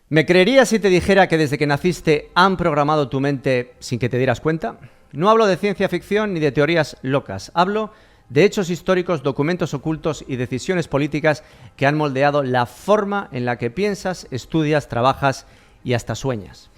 ¿Me creerías si te dijera que desde que naciste han programado tu mente sin que te dieras cuenta? No hablo de ciencia ficción ni de teorías locas, hablo de hechos históricos, documentos ocultos y decisiones políticas que han moldeado la forma en la que piensas, estudias, trabajas y hasta sueñas.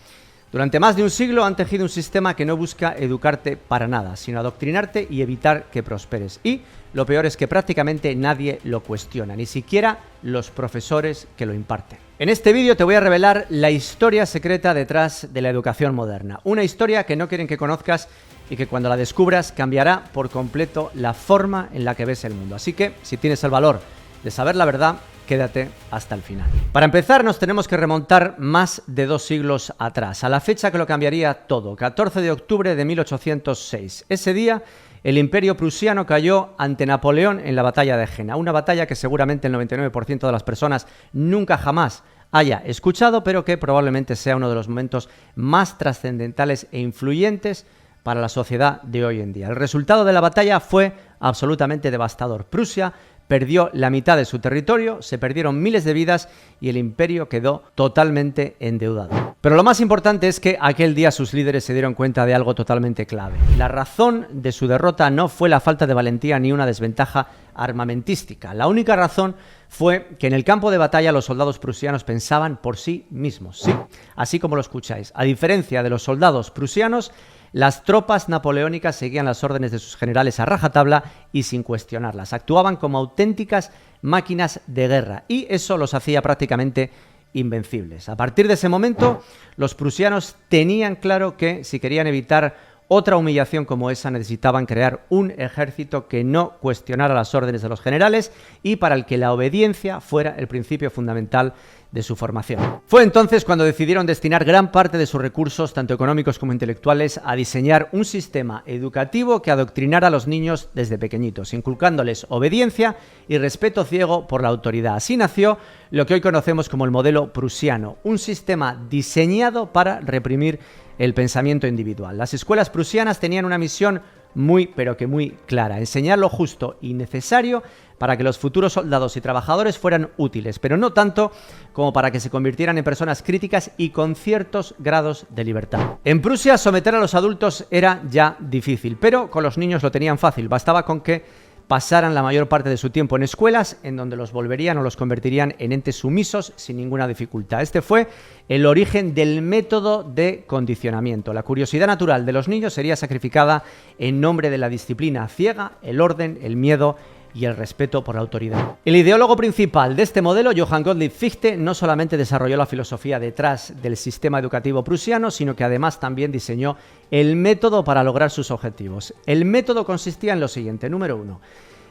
Durante más de un siglo han tejido un sistema que no busca educarte para nada, sino adoctrinarte y evitar que prosperes. Y lo peor es que prácticamente nadie lo cuestiona, ni siquiera los profesores que lo imparten. En este vídeo te voy a revelar la historia secreta detrás de la educación moderna. Una historia que no quieren que conozcas y que cuando la descubras cambiará por completo la forma en la que ves el mundo. Así que, si tienes el valor de saber la verdad, quédate hasta el final. Para empezar, nos tenemos que remontar más de 2 siglos atrás, a la fecha que lo cambiaría todo, 14 de octubre de 1806. Ese día, el Imperio prusiano cayó ante Napoleón en la batalla de Jena, una batalla que seguramente el 99% de las personas nunca jamás haya escuchado, pero que probablemente sea uno de los momentos más trascendentales e influyentes para la sociedad de hoy en día. El resultado de la batalla fue absolutamente devastador. Prusia perdió la mitad de su territorio, se perdieron miles de vidas y el imperio quedó totalmente endeudado. Pero lo más importante es que aquel día sus líderes se dieron cuenta de algo totalmente clave. La razón de su derrota no fue la falta de valentía ni una desventaja armamentística. La única razón fue que en el campo de batalla los soldados prusianos pensaban por sí mismos. Sí, así como lo escucháis. A diferencia de los soldados prusianos, las tropas napoleónicas seguían las órdenes de sus generales a rajatabla y sin cuestionarlas. Actuaban como auténticas máquinas de guerra y eso los hacía prácticamente invencibles. A partir de ese momento, los prusianos tenían claro que si querían evitar otra humillación como esa, necesitaban crear un ejército que no cuestionara las órdenes de los generales y para el que la obediencia fuera el principio fundamental de su formación. Fue entonces cuando decidieron destinar gran parte de sus recursos, tanto económicos como intelectuales, a diseñar un sistema educativo que adoctrinara a los niños desde pequeñitos, inculcándoles obediencia y respeto ciego por la autoridad. Así nació lo que hoy conocemos como el modelo prusiano, un sistema diseñado para reprimir el pensamiento individual. Las escuelas prusianas tenían una misión muy, pero que muy clara: enseñar lo justo y necesario para que los futuros soldados y trabajadores fueran útiles, pero no tanto como para que se convirtieran en personas críticas y con ciertos grados de libertad. En Prusia, someter a los adultos era ya difícil, pero con los niños lo tenían fácil. Bastaba con que pasaran la mayor parte de su tiempo en escuelas, en donde los volverían o los convertirían en entes sumisos sin ninguna dificultad. Este fue el origen del método de condicionamiento. La curiosidad natural de los niños sería sacrificada en nombre de la disciplina ciega, el orden, el miedo y el respeto por la autoridad. El ideólogo principal de este modelo, Johann Gottlieb Fichte, no solamente desarrolló la filosofía detrás del sistema educativo prusiano, sino que además también diseñó el método para lograr sus objetivos. El método consistía en lo siguiente: número 1,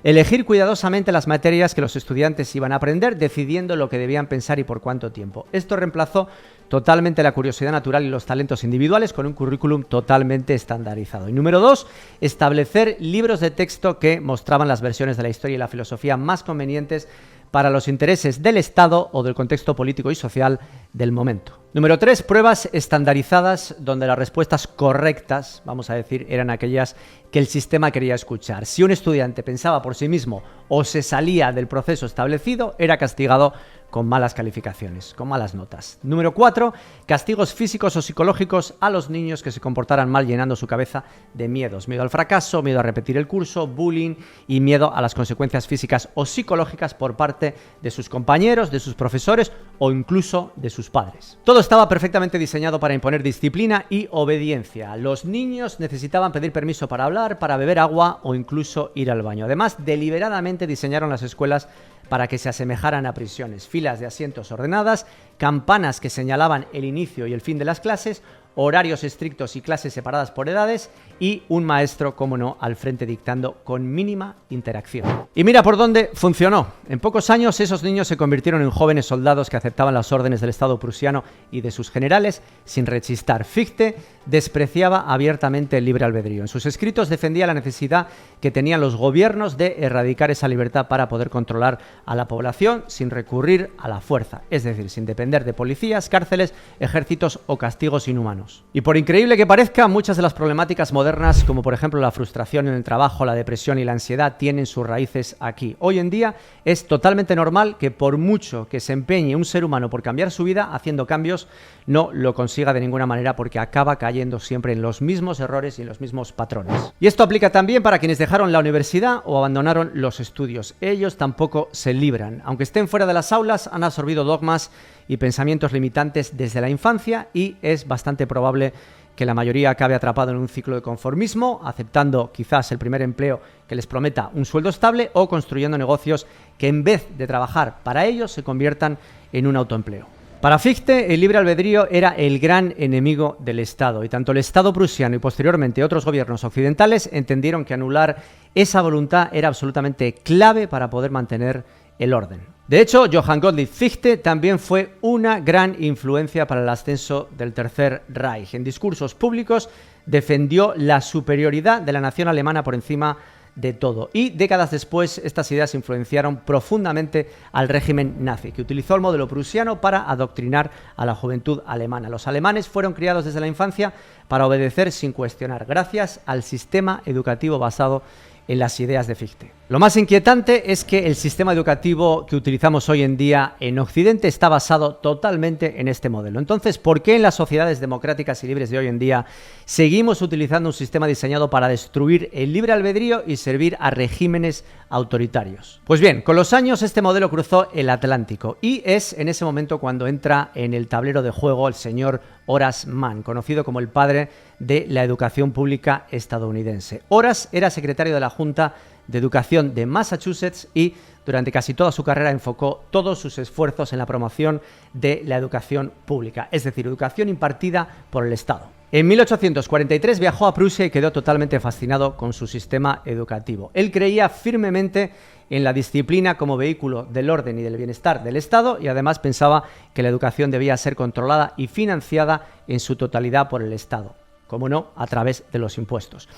elegir cuidadosamente las materias que los estudiantes iban a aprender, decidiendo lo que debían pensar y por cuánto tiempo. Esto reemplazó totalmente la curiosidad natural y los talentos individuales con un currículum totalmente estandarizado. Y número 2, establecer libros de texto que mostraban las versiones de la historia y la filosofía más convenientes para los intereses del Estado o del contexto político y social del momento. Número 3, pruebas estandarizadas donde las respuestas correctas, vamos a decir, eran aquellas que el sistema quería escuchar. Si un estudiante pensaba por sí mismo o se salía del proceso establecido, era castigado con malas calificaciones, con malas notas. Número 4, castigos físicos o psicológicos a los niños que se comportaran mal, llenando su cabeza de miedos. Miedo al fracaso, miedo a repetir el curso, bullying y miedo a las consecuencias físicas o psicológicas por parte de sus compañeros, de sus profesores o incluso de sus padres. Todo estaba perfectamente diseñado para imponer disciplina y obediencia. Los niños necesitaban pedir permiso para hablar, para beber agua o incluso ir al baño. Además, deliberadamente diseñaron las escuelas para que se asemejaran a prisiones: filas de asientos ordenadas, campanas que señalaban el inicio y el fin de las clases, horarios estrictos y clases separadas por edades y un maestro, como no, al frente dictando con mínima interacción. Y mira por dónde funcionó. En pocos años esos niños se convirtieron en jóvenes soldados que aceptaban las órdenes del Estado prusiano y de sus generales sin rechistar. Fichte despreciaba abiertamente el libre albedrío. En sus escritos defendía la necesidad que tenían los gobiernos de erradicar esa libertad para poder controlar a la población sin recurrir a la fuerza, es decir, sin depender de policías, cárceles, ejércitos o castigos inhumanos. alumnos. Y por increíble que parezca, muchas de las problemáticas modernas, como por ejemplo la frustración en el trabajo, la depresión y la ansiedad, tienen sus raíces aquí. Hoy en día es totalmente normal que por mucho que se empeñe un ser humano por cambiar su vida, haciendo cambios, no lo consiga de ninguna manera porque acaba cayendo siempre en los mismos errores y en los mismos patrones. Y esto aplica también para quienes dejaron la universidad o abandonaron los estudios. Ellos tampoco se libran. Aunque estén fuera de las aulas, han absorbido dogmas y pensamientos limitantes desde la infancia y es bastante probable que la mayoría acabe atrapado en un ciclo de conformismo, aceptando quizás el primer empleo que les prometa un sueldo estable o construyendo negocios que en vez de trabajar para ellos se conviertan en un autoempleo. Para Fichte, el libre albedrío era el gran enemigo del Estado y tanto el Estado prusiano y posteriormente otros gobiernos occidentales entendieron que anular esa voluntad era absolutamente clave para poder mantener el orden. De hecho, Johann Gottlieb Fichte también fue una gran influencia para el ascenso del Tercer Reich. En discursos públicos defendió la superioridad de la nación alemana por encima de todo. Y décadas después, estas ideas influenciaron profundamente al régimen nazi, que utilizó el modelo prusiano para adoctrinar a la juventud alemana. Los alemanes fueron criados desde la infancia para obedecer sin cuestionar, gracias al sistema educativo basado en las ideas de Fichte. Lo más inquietante es que el sistema educativo que utilizamos hoy en día en Occidente está basado totalmente en este modelo. Entonces, ¿por qué en las sociedades democráticas y libres de hoy en día seguimos utilizando un sistema diseñado para destruir el libre albedrío y servir a regímenes autoritarios? Pues bien, con los años este modelo cruzó el Atlántico y es en ese momento cuando entra en el tablero de juego el señor Horace Mann, conocido como el padre de la educación pública estadounidense. Horace era secretario de la Junta de Educación de Massachusetts y durante casi toda su carrera enfocó todos sus esfuerzos en la promoción de la educación pública, es decir, educación impartida por el Estado. En 1843 viajó a Prusia y quedó totalmente fascinado con su sistema educativo. Él creía firmemente en la disciplina como vehículo del orden y del bienestar del Estado y además pensaba que la educación debía ser controlada y financiada en su totalidad por el Estado, como no, a través de los impuestos.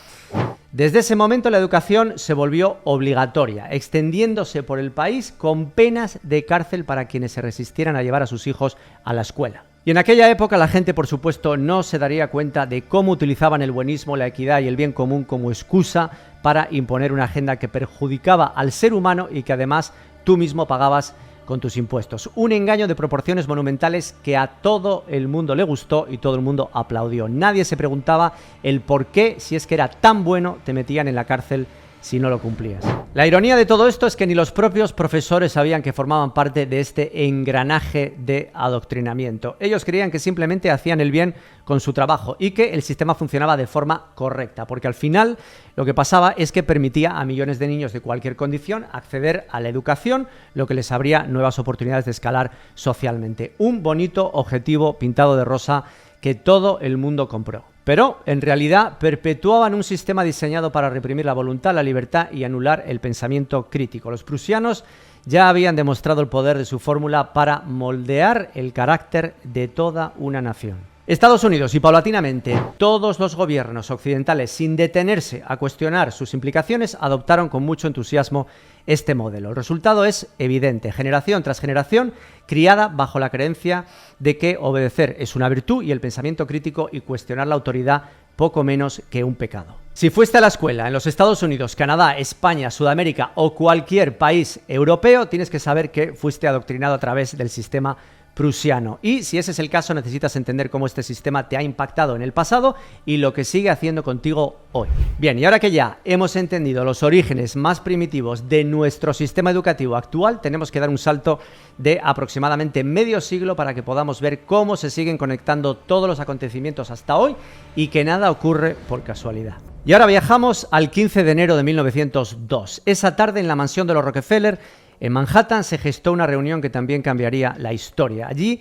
Desde ese momento la educación se volvió obligatoria, extendiéndose por el país con penas de cárcel para quienes se resistieran a llevar a sus hijos a la escuela. Y en aquella época la gente, por supuesto, no se daría cuenta de cómo utilizaban el buenismo, la equidad y el bien común como excusa para imponer una agenda que perjudicaba al ser humano y que además tú mismo pagabas con tus impuestos. Un engaño de proporciones monumentales que a todo el mundo le gustó y todo el mundo aplaudió. Nadie se preguntaba el por qué, si es que era tan bueno, te metían en la cárcel si no lo cumplías. La ironía de todo esto es que ni los propios profesores sabían que formaban parte de este engranaje de adoctrinamiento. Ellos creían que simplemente hacían el bien con su trabajo y que el sistema funcionaba de forma correcta, porque al final lo que pasaba es que permitía a millones de niños de cualquier condición acceder a la educación, lo que les abría nuevas oportunidades de escalar socialmente. Un bonito objetivo pintado de rosa que todo el mundo compró. Pero, en realidad, perpetuaban un sistema diseñado para reprimir la voluntad, la libertad y anular el pensamiento crítico. Los prusianos ya habían demostrado el poder de su fórmula para moldear el carácter de toda una nación. Estados Unidos y paulatinamente todos los gobiernos occidentales, sin detenerse a cuestionar sus implicaciones, adoptaron con mucho entusiasmo este modelo. El resultado es evidente, generación tras generación criada bajo la creencia de que obedecer es una virtud y el pensamiento crítico y cuestionar la autoridad poco menos que un pecado. Si fuiste a la escuela en los Estados Unidos, Canadá, España, Sudamérica o cualquier país europeo, tienes que saber que fuiste adoctrinado a través del sistema prusiano. Y si ese es el caso, necesitas entender cómo este sistema te ha impactado en el pasado y lo que sigue haciendo contigo hoy. Bien, y ahora que ya hemos entendido los orígenes más primitivos de nuestro sistema educativo actual, tenemos que dar un salto de aproximadamente medio siglo para que podamos ver cómo se siguen conectando todos los acontecimientos hasta hoy y que nada ocurre por casualidad. Y ahora viajamos al 15 de enero de 1902. Esa tarde en la mansión de los Rockefeller, en Manhattan, se gestó una reunión que también cambiaría la historia. Allí,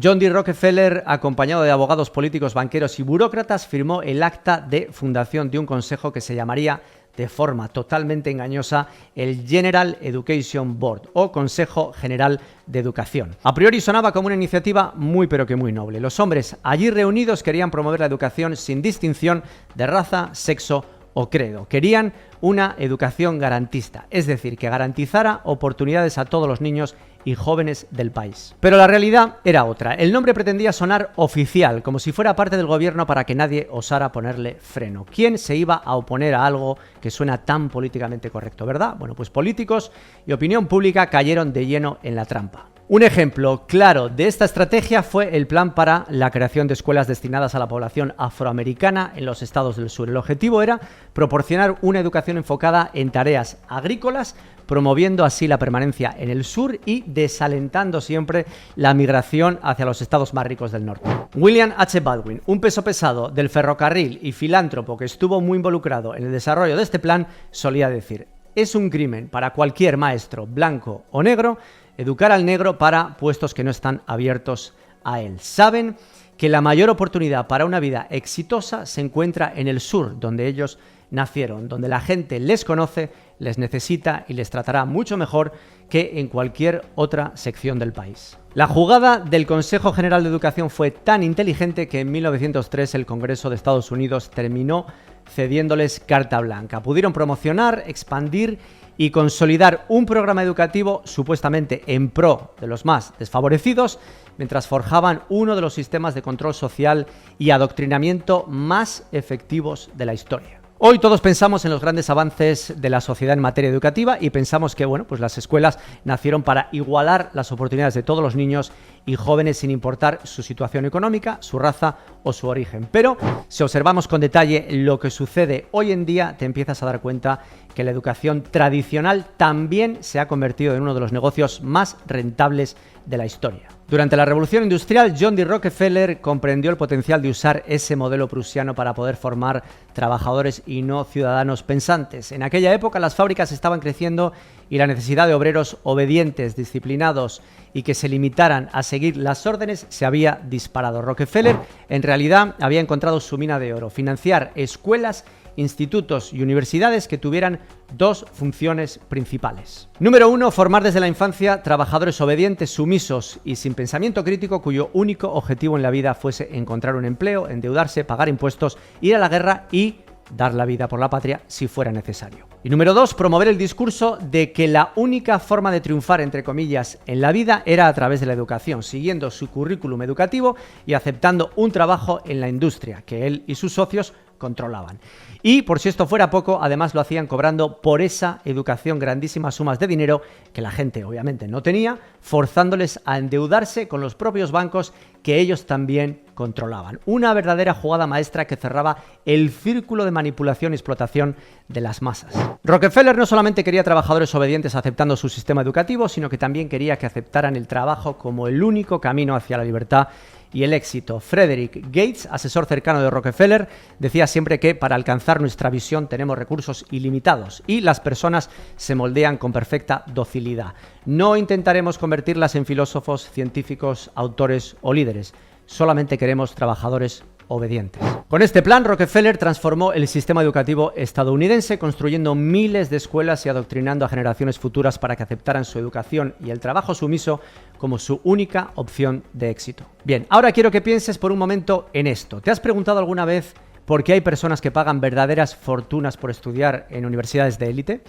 John D. Rockefeller, acompañado de abogados políticos, banqueros y burócratas, firmó el acta de fundación de un consejo que se llamaría, de forma totalmente engañosa, el General Education Board, o Consejo General de Educación. A priori sonaba como una iniciativa muy pero que muy noble. Los hombres allí reunidos querían promover la educación sin distinción de raza, sexo o credo. Querían una educación garantista, es decir, que garantizara oportunidades a todos los niños y jóvenes del país. Pero la realidad era otra. El nombre pretendía sonar oficial, como si fuera parte del gobierno para que nadie osara ponerle freno. ¿Quién se iba a oponer a algo que suena tan políticamente correcto, verdad? Bueno, pues políticos y opinión pública cayeron de lleno en la trampa. Un ejemplo claro de esta estrategia fue el plan para la creación de escuelas destinadas a la población afroamericana en los estados del sur. El objetivo era proporcionar una educación enfocada en tareas agrícolas, promoviendo así la permanencia en el sur y desalentando siempre la migración hacia los estados más ricos del norte. William H. Baldwin, un peso pesado del ferrocarril y filántropo que estuvo muy involucrado en el desarrollo de este plan, solía decir: es un crimen para cualquier maestro, blanco o negro, educar al negro para puestos que no están abiertos a él. Saben que la mayor oportunidad para una vida exitosa se encuentra en el sur, donde ellos nacieron, donde la gente les conoce, les necesita y les tratará mucho mejor que en cualquier otra sección del país. La jugada del Consejo General de Educación fue tan inteligente que en 1903 el Congreso de Estados Unidos terminó cediéndoles carta blanca. Pudieron promocionar, expandir y consolidar un programa educativo supuestamente en pro de los más desfavorecidos, mientras forjaban uno de los sistemas de control social y adoctrinamiento más efectivos de la historia. Hoy todos pensamos en los grandes avances de la sociedad en materia educativa y pensamos que, bueno, pues las escuelas nacieron para igualar las oportunidades de todos los niños y jóvenes sin importar su situación económica, su raza o su origen. Pero si observamos con detalle lo que sucede hoy en día, te empiezas a dar cuenta que la educación tradicional también se ha convertido en uno de los negocios más rentables de la historia. Durante la Revolución Industrial, John D. Rockefeller comprendió el potencial de usar ese modelo prusiano para poder formar trabajadores y no ciudadanos pensantes. En aquella época las fábricas estaban creciendo y la necesidad de obreros obedientes, disciplinados y que se limitaran a seguir las órdenes se había disparado. Rockefeller en realidad había encontrado su mina de oro: financiar escuelas, institutos y universidades que tuvieran dos funciones principales. Número 1, formar desde la infancia trabajadores obedientes, sumisos y sin pensamiento crítico, cuyo único objetivo en la vida fuese encontrar un empleo, endeudarse, pagar impuestos, ir a la guerra y dar la vida por la patria si fuera necesario. Y número 2, promover el discurso de que la única forma de triunfar, entre comillas, en la vida era a través de la educación, siguiendo su currículum educativo y aceptando un trabajo en la industria que él y sus socios controlaban. Y por si esto fuera poco, además lo hacían cobrando por esa educación grandísimas sumas de dinero que la gente obviamente no tenía, forzándoles a endeudarse con los propios bancos que ellos también controlaban. Una verdadera jugada maestra que cerraba el círculo de manipulación y explotación de las masas. Rockefeller no solamente quería trabajadores obedientes aceptando su sistema educativo, sino que también quería que aceptaran el trabajo como el único camino hacia la libertad y el éxito. Frederick Gates, asesor cercano de Rockefeller, decía siempre que para alcanzar nuestra visión tenemos recursos ilimitados y las personas se moldean con perfecta docilidad. No intentaremos convertirlas en filósofos, científicos, autores o líderes. Solamente queremos trabajadores obedientes. Con este plan, Rockefeller transformó el sistema educativo estadounidense, construyendo miles de escuelas y adoctrinando a generaciones futuras para que aceptaran su educación y el trabajo sumiso como su única opción de éxito. Bien, ahora quiero que pienses por un momento en esto. ¿Te has preguntado alguna vez por qué hay personas que pagan verdaderas fortunas por estudiar en universidades de élite?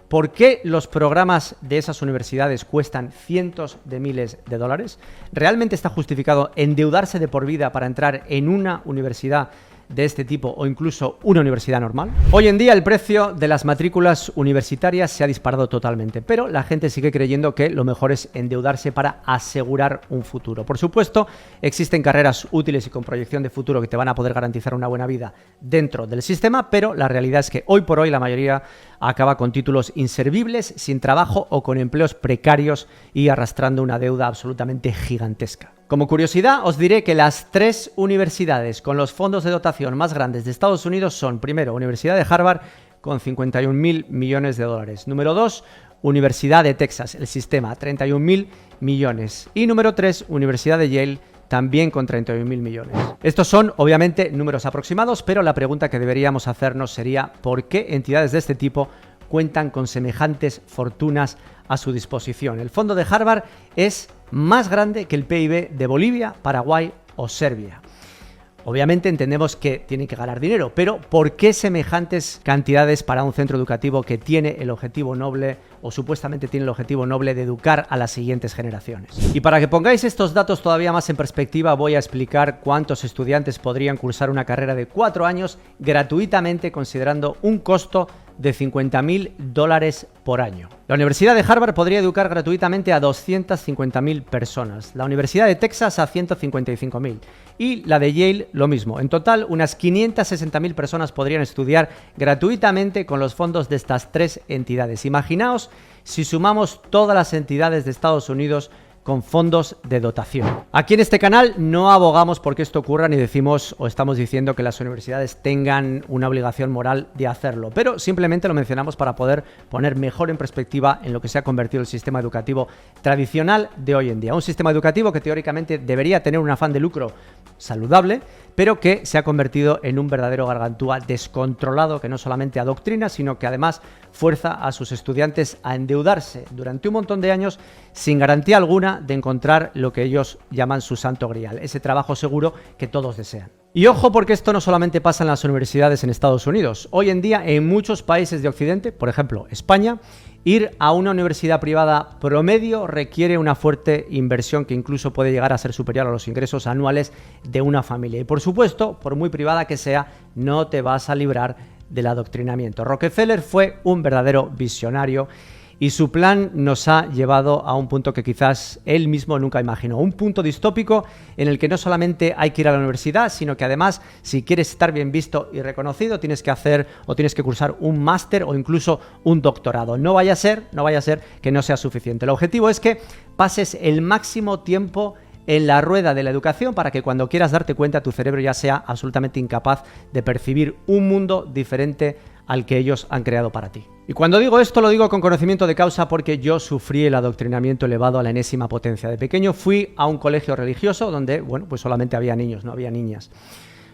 ¿Por qué los programas de esas universidades cuestan cientos de miles de dólares? ¿Realmente está justificado endeudarse de por vida para entrar en una universidad de este tipo o incluso una universidad normal? Hoy en día el precio de las matrículas universitarias se ha disparado totalmente, pero la gente sigue creyendo que lo mejor es endeudarse para asegurar un futuro. Por supuesto, existen carreras útiles y con proyección de futuro que te van a poder garantizar una buena vida dentro del sistema, pero la realidad es que hoy por hoy la mayoría acaba con títulos inservibles, sin trabajo o con empleos precarios y arrastrando una deuda absolutamente gigantesca. Como curiosidad, os diré que las 3 universidades con los fondos de dotación más grandes de Estados Unidos son, primero, Universidad de Harvard con 51.000 millones de dólares. Número 2, Universidad de Texas, el sistema, 31.000 millones. Y número 3, Universidad de Yale, también con 31.000 millones. Estos son, obviamente, números aproximados, pero la pregunta que deberíamos hacernos sería ¿por qué entidades de este tipo cuentan con semejantes fortunas a su disposición? El fondo de Harvard es más grande que el PIB de Bolivia, Paraguay o Serbia. Obviamente entendemos que tienen que ganar dinero, pero ¿por qué semejantes cantidades para un centro educativo que tiene el objetivo noble o supuestamente tiene el objetivo noble de educar a las siguientes generaciones? Y para que pongáis estos datos todavía más en perspectiva, voy a explicar cuántos estudiantes podrían cursar una carrera de 4 años gratuitamente, considerando un costo de $50.000 por año. La Universidad de Harvard podría educar gratuitamente a 250.000 personas, la Universidad de Texas a 155.000 y la de Yale lo mismo. En total, unas 560.000 personas podrían estudiar gratuitamente con los fondos de estas 3 entidades. Imaginaos si sumamos todas las entidades de Estados Unidos con fondos de dotación. Aquí en este canal no abogamos porque esto ocurra ni decimos o estamos diciendo que las universidades tengan una obligación moral de hacerlo, pero simplemente lo mencionamos para poder poner mejor en perspectiva en lo que se ha convertido el sistema educativo tradicional de hoy en día. Un sistema educativo que teóricamente debería tener un afán de lucro saludable, pero que se ha convertido en un verdadero gargantúa descontrolado que no solamente adoctrina, sino que además fuerza a sus estudiantes a endeudarse durante un montón de años sin garantía alguna de encontrar lo que ellos llaman su santo grial, ese trabajo seguro que todos desean. Y ojo, porque esto no solamente pasa en las universidades en Estados Unidos. Hoy en día en muchos países de Occidente, por ejemplo España, ir a una universidad privada promedio requiere una fuerte inversión que incluso puede llegar a ser superior a los ingresos anuales de una familia. Y por supuesto, por muy privada que sea, no te vas a librar del adoctrinamiento. Rockefeller fue un verdadero visionario y su plan nos ha llevado a un punto que quizás él mismo nunca imaginó. Un punto distópico en el que no solamente hay que ir a la universidad, sino que además, si quieres estar bien visto y reconocido, tienes que hacer o tienes que cursar un máster o incluso un doctorado. No vaya a ser que no sea suficiente. El objetivo es que pases el máximo tiempo en la rueda de la educación para que cuando quieras darte cuenta tu cerebro ya sea absolutamente incapaz de percibir un mundo diferente al que ellos han creado para ti. Y cuando digo esto lo digo con conocimiento de causa porque yo sufrí el adoctrinamiento elevado a la enésima potencia. De pequeño fui a un colegio religioso donde, bueno, pues solamente había niños, no había niñas.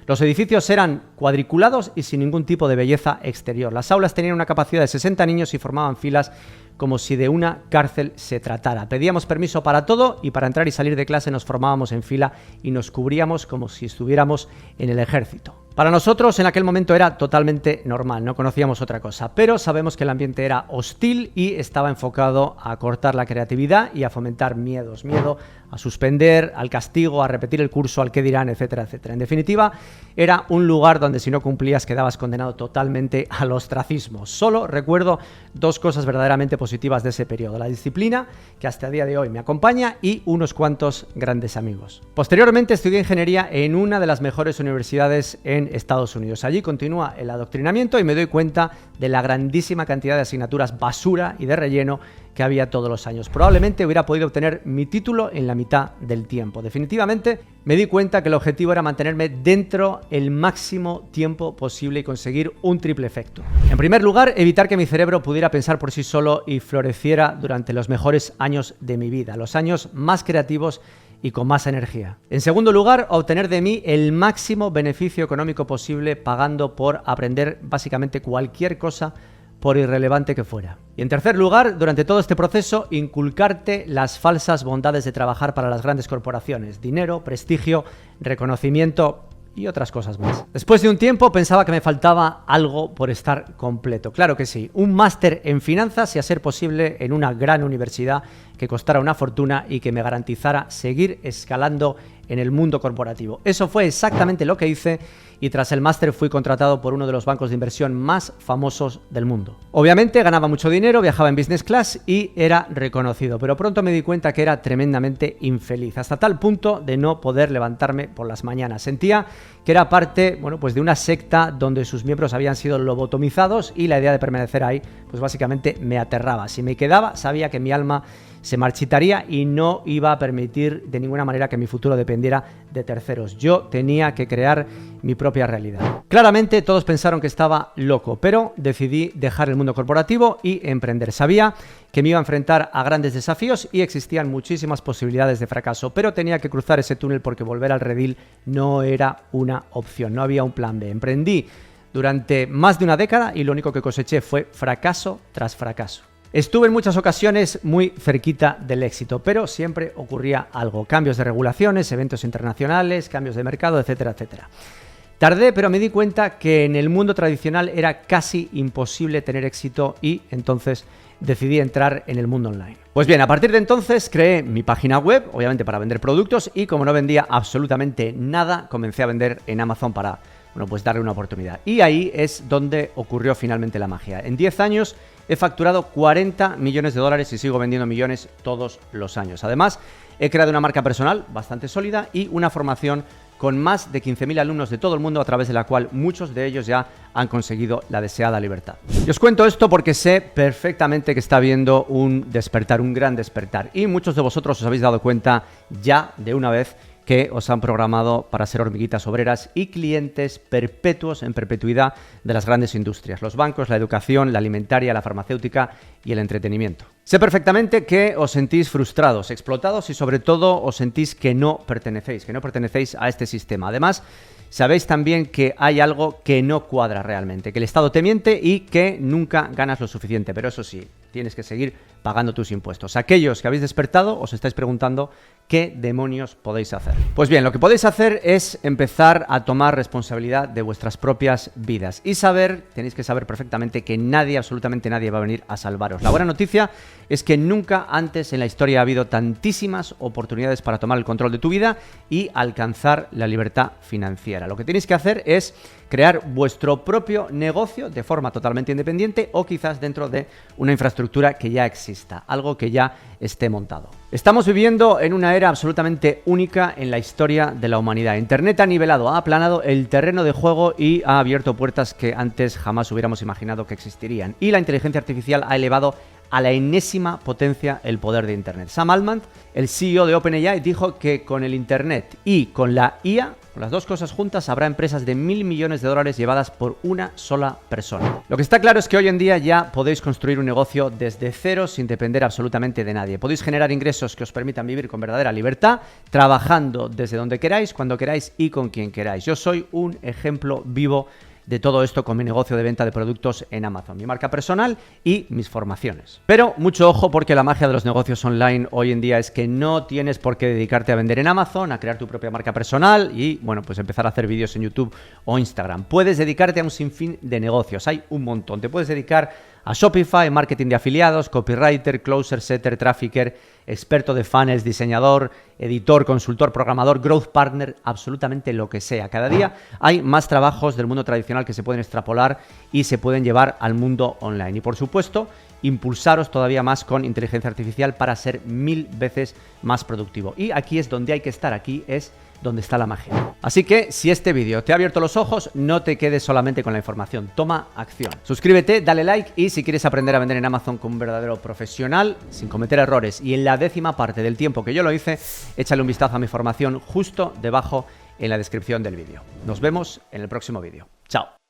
Los edificios eran cuadriculados y sin ningún tipo de belleza exterior. Las aulas tenían una capacidad de 60 niños y formaban filas como si de una cárcel se tratara. Pedíamos permiso para todo y para entrar y salir de clase nos formábamos en fila y nos cubríamos como si estuviéramos en el ejército. Para nosotros en aquel momento era totalmente normal, no conocíamos otra cosa, pero sabemos que el ambiente era hostil y estaba enfocado a cortar la creatividad y a fomentar miedos, miedo a suspender, al castigo, a repetir el curso, al qué dirán, etcétera, etcétera. En definitiva, era un lugar donde si no cumplías quedabas condenado totalmente al ostracismo. Solo recuerdo 2 cosas verdaderamente positivas de ese periodo: la disciplina, que hasta el día de hoy me acompaña, y unos cuantos grandes amigos. Posteriormente estudié ingeniería en una de las mejores universidades en Estados Unidos. Allí continúa el adoctrinamiento y me doy cuenta de la grandísima cantidad de asignaturas basura y de relleno que había todos los años. Probablemente hubiera podido obtener mi título en la mitad del tiempo. Definitivamente me di cuenta que el objetivo era mantenerme dentro el máximo tiempo posible y conseguir un triple efecto. En primer lugar, evitar que mi cerebro pudiera pensar por sí solo y floreciera durante los mejores años de mi vida, los años más creativos y con más energía. En segundo lugar, obtener de mí el máximo beneficio económico posible pagando por aprender básicamente cualquier cosa por irrelevante que fuera. Y en tercer lugar, durante todo este proceso, inculcarte las falsas bondades de trabajar para las grandes corporaciones: dinero, prestigio, reconocimiento y otras cosas más. Después de un tiempo pensaba que me faltaba algo por estar completo. Claro que sí, un máster en finanzas y a ser posible en una gran universidad que costara una fortuna y que me garantizara seguir escalando en el mundo corporativo. Eso fue exactamente lo que hice y tras el máster fui contratado por uno de los bancos de inversión más famosos del mundo. Obviamente ganaba mucho dinero, viajaba en business class y era reconocido, pero pronto me di cuenta que era tremendamente infeliz, hasta tal punto de no poder levantarme por las mañanas. Sentía que era parte, bueno, pues de una secta donde sus miembros habían sido lobotomizados y la idea de permanecer ahí, pues básicamente me aterraba. Si me quedaba, sabía que mi alma se marchitaría y no iba a permitir de ninguna manera que mi futuro dependiera de terceros. Yo tenía que crear mi propia realidad. Claramente todos pensaron que estaba loco, pero decidí dejar el mundo corporativo y emprender. Sabía que me iba a enfrentar a grandes desafíos y existían muchísimas posibilidades de fracaso, pero tenía que cruzar ese túnel porque volver al redil no era una opción, no había un plan B. Emprendí durante más de una década y lo único que coseché fue fracaso tras fracaso. Estuve en muchas ocasiones muy cerquita del éxito, pero siempre ocurría algo. Cambios de regulaciones, eventos internacionales, cambios de mercado, etcétera, etcétera. Tardé, pero me di cuenta que en el mundo tradicional era casi imposible tener éxito y entonces decidí entrar en el mundo online. Pues bien, a partir de entonces creé mi página web, obviamente para vender productos, y como no vendía absolutamente nada, comencé a vender en Amazon para, bueno, pues darle una oportunidad. Y ahí es donde ocurrió finalmente la magia. En 10 años he facturado 40 millones de dólares y sigo vendiendo millones todos los años. Además, he creado una marca personal bastante sólida y una formación con más de 15.000 alumnos de todo el mundo, a través de la cual muchos de ellos ya han conseguido la deseada libertad. Y os cuento esto porque sé perfectamente que está habiendo un despertar, un gran despertar, y muchos de vosotros os habéis dado cuenta ya de una vez que os han programado para ser hormiguitas obreras y clientes perpetuos en perpetuidad de las grandes industrias, los bancos, la educación, la alimentaria, la farmacéutica y el entretenimiento. Sé perfectamente que os sentís frustrados, explotados y sobre todo os sentís que no pertenecéis a este sistema. Además, sabéis también que hay algo que no cuadra realmente, que el Estado te miente y que nunca ganas lo suficiente, pero eso sí, tienes que seguir pagando tus impuestos. Aquellos que habéis despertado os estáis preguntando ¿qué demonios podéis hacer? Pues bien, lo que podéis hacer es empezar a tomar responsabilidad de vuestras propias vidas y tenéis que saber perfectamente que nadie, absolutamente nadie va a venir a salvaros. La buena noticia es que nunca antes en la historia ha habido tantísimas oportunidades para tomar el control de tu vida y alcanzar la libertad financiera. Lo que tenéis que hacer es crear vuestro propio negocio de forma totalmente independiente o quizás dentro de una infraestructura que ya exista, algo que ya esté montado. Estamos viviendo en una era absolutamente única en la historia de la humanidad. Internet ha nivelado, ha aplanado el terreno de juego y ha abierto puertas que antes jamás hubiéramos imaginado que existirían. Y la inteligencia artificial ha elevado a la enésima potencia el poder de Internet. Sam Altman, el CEO de OpenAI, dijo que con el Internet y con la IA, con las dos cosas juntas, habrá empresas de 1.000 millones de dólares llevadas por una sola persona. Lo que está claro es que hoy en día ya podéis construir un negocio desde cero sin depender absolutamente de nadie. Podéis generar ingresos que os permitan vivir con verdadera libertad, trabajando desde donde queráis, cuando queráis y con quien queráis. Yo soy un ejemplo vivo de todo esto con mi negocio de venta de productos en Amazon, mi marca personal y mis formaciones. Pero mucho ojo, porque la magia de los negocios online hoy en día es que no tienes por qué dedicarte a vender en Amazon, a crear tu propia marca personal y, bueno, pues empezar a hacer vídeos en YouTube o Instagram. Puedes dedicarte a un sinfín de negocios, hay un montón. Te puedes dedicar a Shopify, marketing de afiliados, copywriter, closer, setter, trafficker, experto de funnels, diseñador, editor, consultor, programador, growth partner, absolutamente lo que sea. Cada día hay más trabajos del mundo tradicional que se pueden extrapolar y se pueden llevar al mundo online. Y por supuesto, impulsaros todavía más con inteligencia artificial para ser 1000 veces más productivo. Y aquí es donde hay que estar, aquí es donde está la magia. Así que si este vídeo te ha abierto los ojos, no te quedes solamente con la información, toma acción. Suscríbete, dale like y si quieres aprender a vender en Amazon como un verdadero profesional, sin cometer errores y en la 10ª parte del tiempo que yo lo hice, échale un vistazo a mi formación justo debajo en la descripción del vídeo. Nos vemos en el próximo vídeo. Chao.